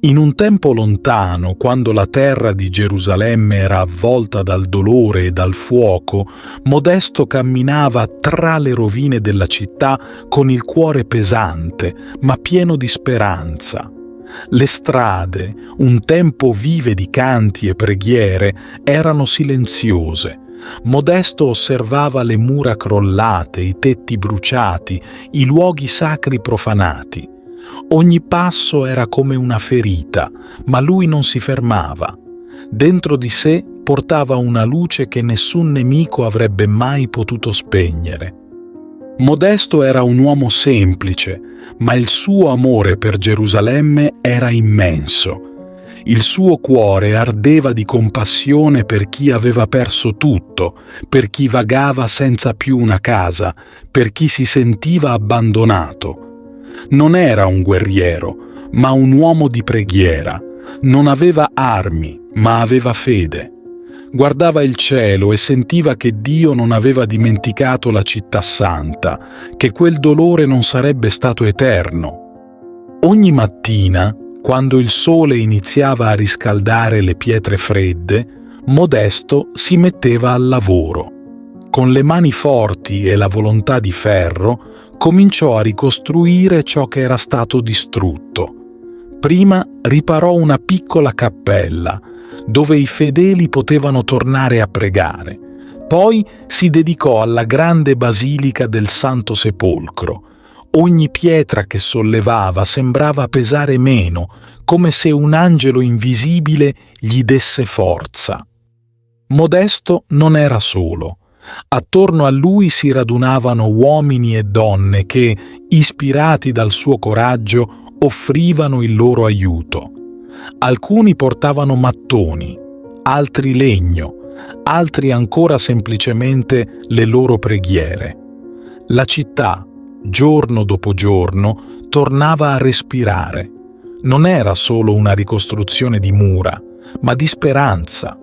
In un tempo lontano, quando la terra di Gerusalemme era avvolta dal dolore e dal fuoco, Modesto camminava tra le rovine della città con il cuore pesante, ma pieno di speranza. Le strade, un tempo vive di canti e preghiere, erano silenziose. Modesto osservava le mura crollate, i tetti bruciati, i luoghi sacri profanati. Ogni passo era come una ferita, ma lui non si fermava. Dentro di sé portava una luce che nessun nemico avrebbe mai potuto spegnere. Modesto era un uomo semplice, ma il suo amore per Gerusalemme era immenso. Il suo cuore ardeva di compassione per chi aveva perso tutto, per chi vagava senza più una casa, per chi si sentiva abbandonato. Non era un guerriero, ma un uomo di preghiera. Non aveva armi, ma aveva fede. Guardava il cielo e sentiva che Dio non aveva dimenticato la città santa, che quel dolore non sarebbe stato eterno. Ogni mattina, quando il sole iniziava a riscaldare le pietre fredde, Modesto si metteva al lavoro. Con le mani forti e la volontà di ferro, cominciò a ricostruire ciò che era stato distrutto. Prima riparò una piccola cappella, dove i fedeli potevano tornare a pregare. Poi si dedicò alla grande basilica del Santo Sepolcro. Ogni pietra che sollevava sembrava pesare meno, come se un angelo invisibile gli desse forza. Modesto non era solo. Attorno a lui si radunavano uomini e donne che, ispirati dal suo coraggio, offrivano il loro aiuto. Alcuni portavano mattoni, altri legno, altri ancora semplicemente le loro preghiere. La città, giorno dopo giorno, tornava a respirare. Non era solo una ricostruzione di mura, ma di speranza.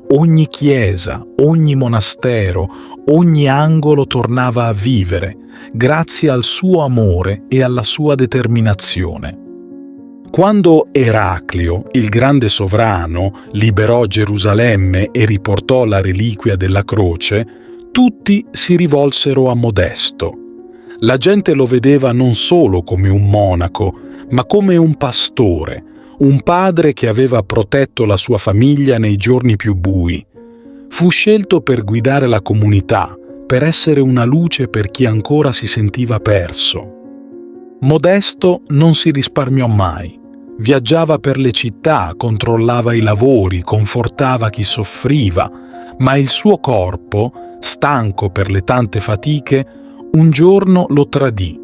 Ogni chiesa, ogni monastero, ogni angolo tornava a vivere, grazie al suo amore e alla sua determinazione. Quando Eraclio, il grande sovrano, liberò Gerusalemme e riportò la reliquia della croce, tutti si rivolsero a Modesto. La gente lo vedeva non solo come un monaco, ma come un pastore, un padre che aveva protetto la sua famiglia nei giorni più bui. Fu scelto per guidare la comunità, per essere una luce per chi ancora si sentiva perso. Modesto non si risparmiò mai. Viaggiava per le città, controllava i lavori, confortava chi soffriva, ma il suo corpo, stanco per le tante fatiche, un giorno lo tradì.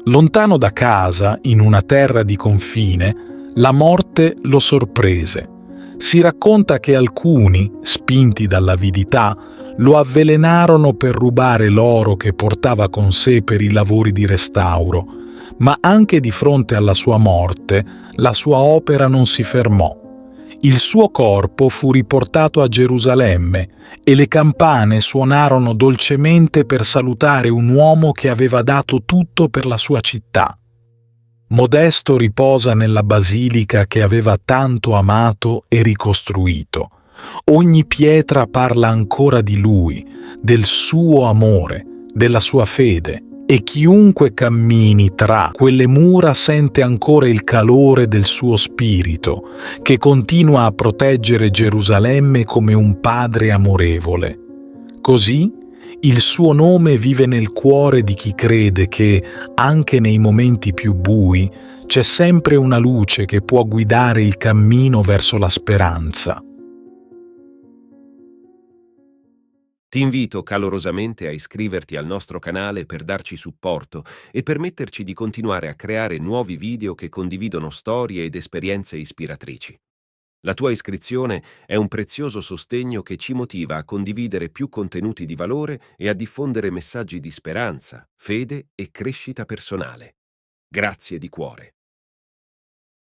Lontano da casa, in una terra di confine, la morte lo sorprese. Si racconta che alcuni, spinti dall'avidità, lo avvelenarono per rubare l'oro che portava con sé per i lavori di restauro, ma anche di fronte alla sua morte, la sua opera non si fermò. Il suo corpo fu riportato a Gerusalemme e le campane suonarono dolcemente per salutare un uomo che aveva dato tutto per la sua città. Modesto riposa nella basilica che aveva tanto amato e ricostruito. Ogni pietra parla ancora di lui, del suo amore, della sua fede, e chiunque cammini tra quelle mura sente ancora il calore del suo spirito, che continua a proteggere Gerusalemme come un padre amorevole. Così il suo nome vive nel cuore di chi crede che, anche nei momenti più bui, c'è sempre una luce che può guidare il cammino verso la speranza. Ti invito calorosamente a iscriverti al nostro canale per darci supporto e permetterci di continuare a creare nuovi video che condividono storie ed esperienze ispiratrici. La tua iscrizione è un prezioso sostegno che ci motiva a condividere più contenuti di valore e a diffondere messaggi di speranza, fede e crescita personale. Grazie di cuore.